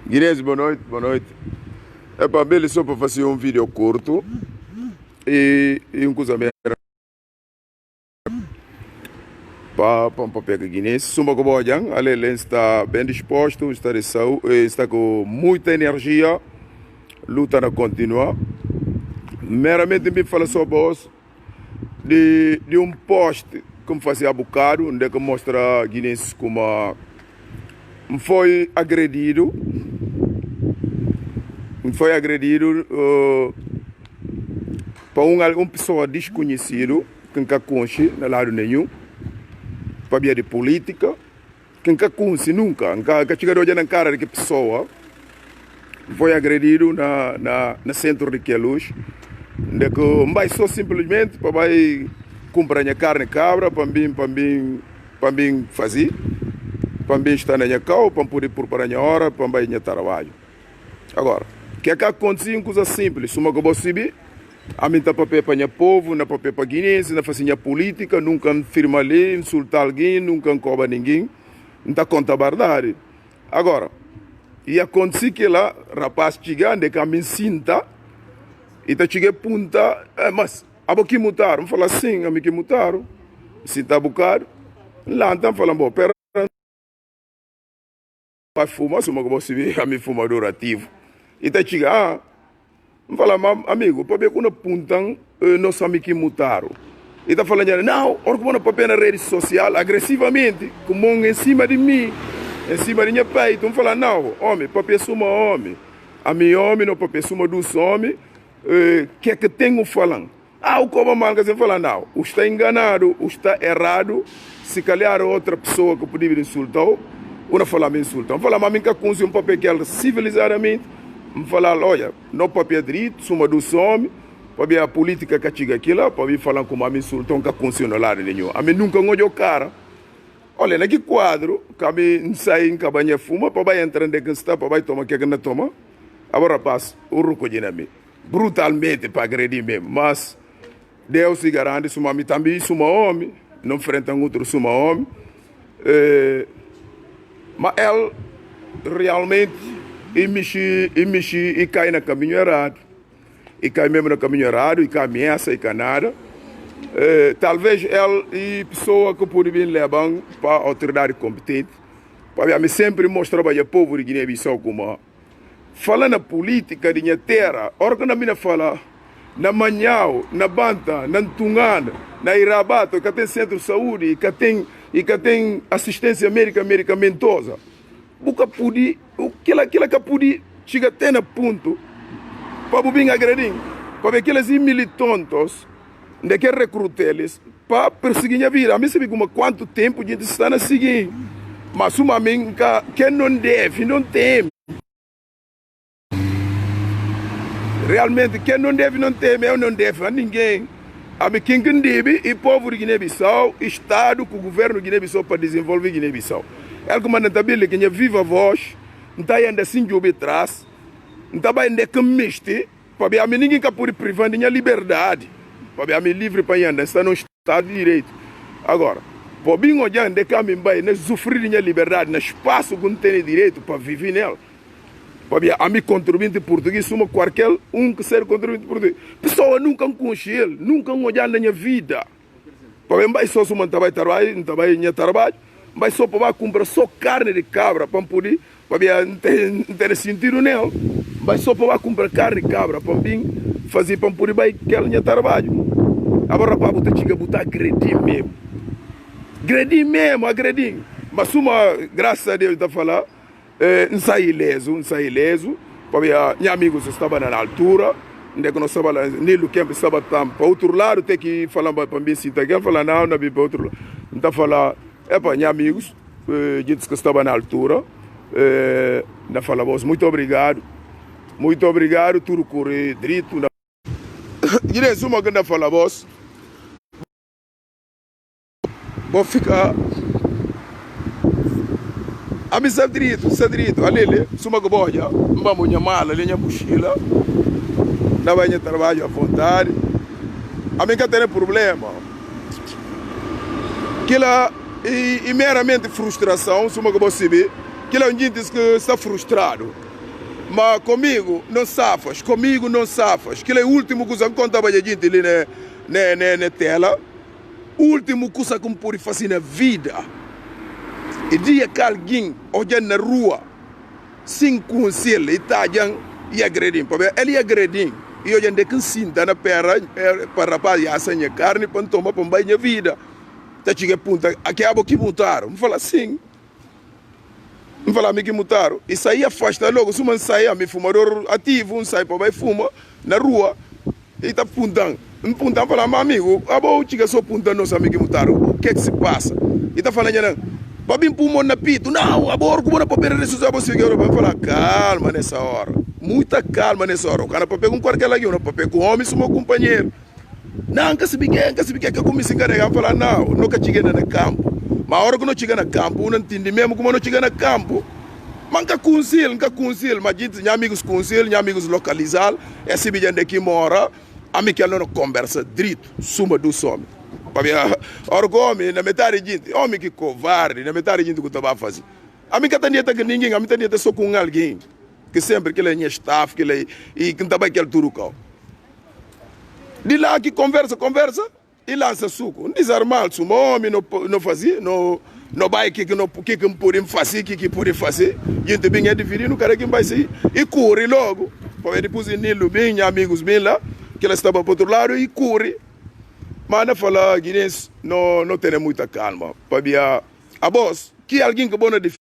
Guinense, boa noite, boa noite. É para ele só para fazer um vídeo curto e um coisa mesmo para pegar Guinense. Suma que boa, ele está bem disposto, está de saúde, está com muita energia, luta a continuar. Meramente me fala só voz de um post como fazia há bocado, onde é que mostra Guinense como foi agredido por uma pessoa desconhecida que nunca conhece no lado nenhum, para via de política, que nunca conhece nunca chegou na cara de que pessoa foi agredido na centro de Queluz, onde que não vai só simplesmente para vai comprar a carne cabra para mim fazer, para mim estar na minha casa, para poder preparar a hora, para mim ir trabalho. Agora, o que é que acontece? Uma coisa simples, uma que você a mim está para o povo, não para o guinense, não fazer política, nunca firma ali, insultar alguém, nunca cobra ninguém, não está conta a verdade. Agora, e acontece que lá, rapaz chegando, que a mim sinta, e está chegando punta, mas a boca mutaram, vamos falar assim, a mim que mutaram, sinta a bocado, lá então falando, bom, pera, vai fumar, se uma que você vê, a mim fumador ativo. E está chegando, fala, amigo, para ver quando apontam, nós amigos que mutaram. E está falando, não, orgulho para papel na rede social, agressivamente, como em cima de mim, em cima de minha peito. Então fala, não, homem, papel suma homem. A minha homem, não papel suma dos homens, que é que tenho falando? O como mal que você fala, não, o está enganado, o está errado, se calhar outra pessoa que podia insultar, ou não falar me insultar. Fala, mas minha consciência um papel que ela civilizadamente, me falar, olha, não papel direito, suma dos homens, para ver a política que chega aqui lá, para ver falar como a mim insultam, que funciona lá nenhum. A mim nunca olhou cara. Olha, naquele quadro, que a mim sai em cabanha fuma, para vai entrar onde que está, para vai tomar o que não toma. Agora, rapaz, o ruco de mim, brutalmente para agredir mesmo, mas Deus se garante, suma mim também, suma homem, não enfrenta outro suma homem. Mas ele realmente e cai no caminho errado. E cai mesmo no caminho errado, e cai ameaça, e cai nada. Talvez ele e pessoa que pode vir levar para a autoridade competente, para mim sempre mostrar para o povo de Guiné-Bissau como falando na política de minha terra, a hora que a mina fala na Manhau, na Banta, na Tungana, na Irabato, que tem centro de saúde, que tem assistência médica medicamentosa, porque pode, aquilo que pode chegar até no ponto para vir agredir, para ver aqueles militantes de que recrutar eles para perseguir a vida. A mim sabe como quanto tempo a gente está a seguir, mas uma mim que não deve, não tem. Realmente, quem não deve, não teme, eu não devo a ninguém. A mim, quem deve, e povo de Guiné-Bissau, Estado, com o governo de Guiné-Bissau para desenvolver Guiné-Bissau. É como na tabela que a viva voz, não está ainda assim de atrás, não está ainda que meste, para ver a mim ninguém que pode privar de minha liberdade, para ver a mim livre para ainda, está no Estado de Direito. Agora, para mim olhar de que a mim vai sofrer de minha liberdade, no espaço que não tem direito para viver nela. A mim contribuinte português, uma qualquer que ser contribuinte português. Pessoa nunca conhece ele, nunca olhar na minha vida. Para mim, só se trabalho, não trabalho, trabalho, mas só para comprar só carne de cabra, para poder, não ter sentido nela. Mas só para comprar carne de cabra, para fazer, para poder, aquele trabalho. Agora, para você chegar a botar agredir mesmo. Agredir. Mas uma, graças a Deus, está falando, não saí ileso, porque meus amigos estavam na altura, onde nós estávamos, Nilo Kemp estava para outro lado, tem que falar para mim, se tem falar não vi para outro lado. Então, falar, para meus amigos, gente que estava na altura, não falamos, muito obrigado, tudo correr direito. E é uma que não falamos, vou ficar. A mim sabe direito, ali, suma que boa, vamos minha mala, minha mochila, não vai trabalho à vontade. A mim que tem problema. Aquilo é meramente frustração, suma que você vê, aquilo é um gente que está frustrado. Mas comigo não safas, comigo não safas. Que é o último coisa que contava a gente ali na tela. O último coisa que me pode fazer na vida. E dia que alguém olha na rua, sem conselho, e está e agredir. Ele agredir. E hoje em dia que sinta na perna, para rapaz, a senha carne, para tomar para banho vida. Tá chega punta, aqui é que mutaram. Me fala assim. Me fala que mutaram. Isso aí afasta logo. Se uma sai, me fumador ativo, um sai para vai fuma na rua. E tá puntando. Me puntando, fala, meu amigo, a boa chega só puntando nosso amigo que mutaram. O que é que se passa? E tá falando, para vir pulmão na pito. Não, a boa, como não pode perder isso, você vai falar, calma nessa hora. Muita calma nessa hora. O cara para pegar qualquer lado, não para pegar com homem, seu meu companheiro. Não, que se biquei, que eu comecei a carregar, falar, não, nunca cheguei no campo. Mas a hora que não chega no campo, eu não entendi mesmo como não chega no campo. Mas nunca conselho, mas gente, amigos conselho, amigos localizados, esse bicho daqui mora, a mim que não conversa direito, suma do some. A hora que homem, na metade de gente, homem que covarde, na metade de gente que estava a fazer. A mim que tem que ninguém, a mim tem só com alguém, que sempre que ele é staff, que ele e que estava aquele turucão. De lá que conversa, e lança suco. Não desarmar, se o homem não fazia, não vai que não pode fazer, que pode fazer. Gente bem é dividir, não quer que vai sair. E corre logo. Para depois Nilo bem, amigos bem lá, que ela estava para outro lado e corre. Mas não fala, Guinness, não tem muita calma. Para a voz, que alguém que bom na defesa,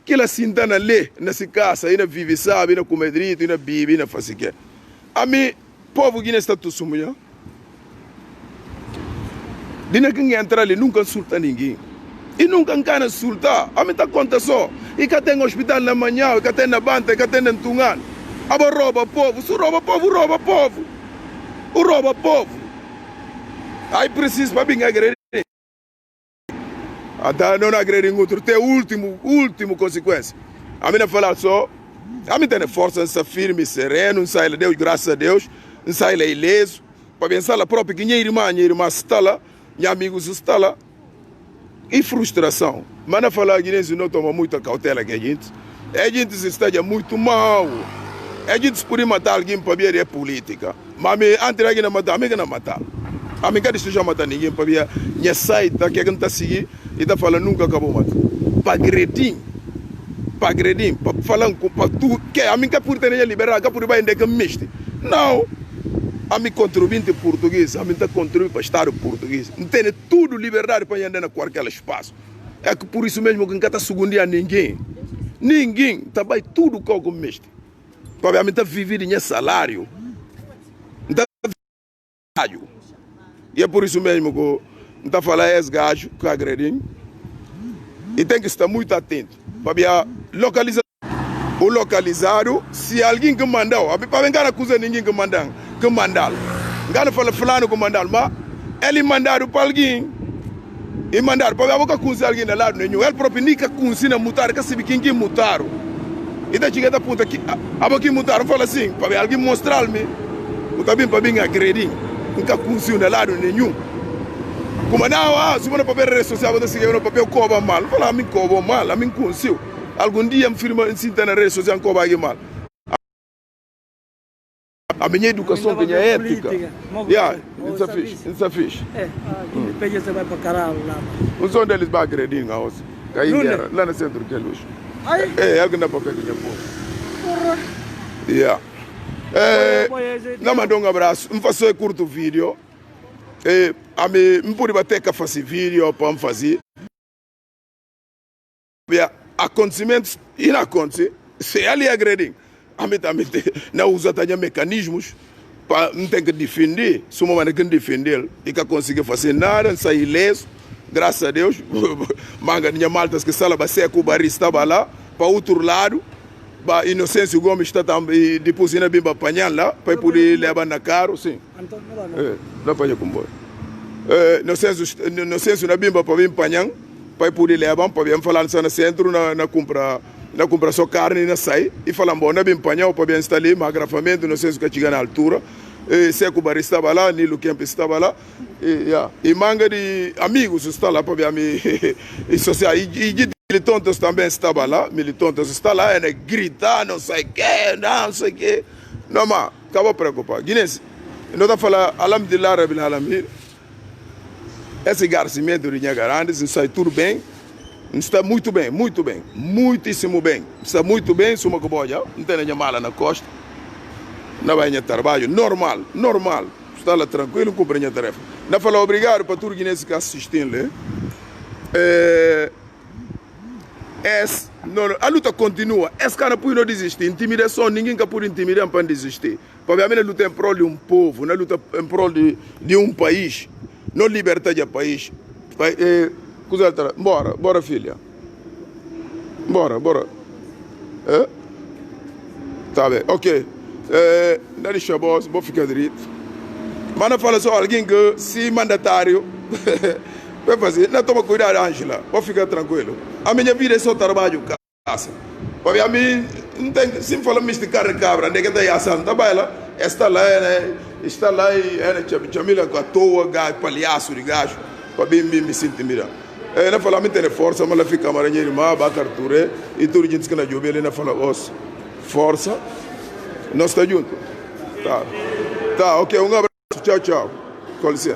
que ela sinta na lei, nessa casa, ainda vive, sabe, ainda come direito, ainda vive, ainda faz o que. A mim, povo Guinness está tudo sumindo. Dina que entra ali nunca insulta ninguém. E nunca engana insultar. A mim está conta só. E que tem hospital na manhã, e que tem na banda, e que tem na Tungan. Aba rouba povo. Se rouba povo, rouba povo. O rouba povo. Aí precisa para vir agredir. Até não agredir outro. Tem último consequência. A mim não falar só. A mim tem força, não firme, sereno, não sai Deus, graças a Deus. Não sai ileso. Para pensar a própria que minha irmã está lá. E amigos estão lá. E frustração. Mas não falar que não toma muita cautela que a gente se esteja muito mal. A gente pode matar alguém para ver a política. Mas antes de alguém matar, a mim não matar. A mim não já matar ninguém para ver a saída que a gente está seguindo e está falando nunca acabou matar. Para agredir, para falar para tudo. A mim que por ter liberado, que por vai ainda que mexer. Não. A mim contribuinte português, a mim está contribuindo para o Estado português. Não tem tudo liberdade para andar em qualquer espaço. É que por isso mesmo que não está segundo a ninguém. Ninguém está bem tudo como mexe. Para mim está vivendo em salário. Não está vivendo. E é por isso mesmo que não está falando esse gajo que agrediu. E tem que estar muito atento. Para localizar o localizado, se alguém que mandou, para não acusar ninguém que mandou. Que mandá-lo. Não fala fulano que mandá-lo, mas ele mandaram para alguém. E mandaram para a boca acusar alguém de lado nenhum. Ele próprio nunca acusou mutar, que sabe quem mutaram. E da chegada puta aqui, a boca mutaram, fala assim, para alguém mostrar-me. Eu também para vir agredir. Nunca acusou de lado nenhum. Como não, se você não papel rede social, você seguir no papel cobra mal. Fala a mim cobra mal, a mim acusou. Algum dia me filma em na rede social cobra mal. A minha educação, a minha ética. Isso é fixe. Depois você vai para caralho lá. Os onde eles vão agredir, lá no centro de luz. É, alguém dá para pegar dinheiro. Não mandou um abraço. Não faço curto vídeo. A mim, não pode bater que fazer vídeo para me fazer. Acontecimentos e não acontece. Se ele agredir. A mim também não usa mecanismos para não ter que defender, se uma maneira que defender e que conseguir fazer nada, sair ileso, graças a Deus, manga minha malta que sala bacia com o barri estava lá, para outro lado, para Inocêncio Gomes está também depois ainda bem para apanhar lá, para poder levar na carro, sim. Lá para ir com boa. Inocêncio na bimba para vir apanhar, para poder levar, para vir falar no centro na compra. Não compra só carne e não sai. E falam, bom, não é bem panhão para bem instalar, mas agravamento, não sei se chega na altura. Seco Barri estava lá, Nilo Kemp estava lá. E manga de amigos está lá para ver a minha social. Militantes também estavam lá, militantes estão lá, e gritar, não sei o quê, não sei o quê. Não, mas, acabou preocupado. Guinness, nós estamos falando, alhamdulillah, Rabbil Alamin, esse garcimento de Nhagarandes, sai tudo bem, está muito bem, muitíssimo bem. Está muito bem, suma que boa, não tem nenhuma mala na costa, não vai ter trabalho, normal, está lá tranquilo, cumpre a tarefa. Não fala obrigado para tudo Guinness que assistindo, a luta continua. Esse cara pode não desistir. Intimidação, ninguém pode intimidar para desistir. Porque a luta é em prol de um povo, não luta em prol de um país, não libertar de país. Bora, filha. Bora. Tá bem, ok. Não deixa vou ficar direito. Mas não fala só alguém que se mandatário. Vai fazer, não toma cuidado, Ângela, pode ficar tranquilo. A minha vida é só trabalho, casa. Porque a mim, não tem, se me fala de carne cabra, nem que está aí assando, tá bem lá, está lá e chamila com a toa, palhaço de gajo, para me sentir mirando. Não fala, me tem força, mas ela fica maranheiro, mas vai carture, e tudo a gente que na jovem, ele não fala, força, nós estamos juntos. Tá, ok, um abraço, tchau, com licença.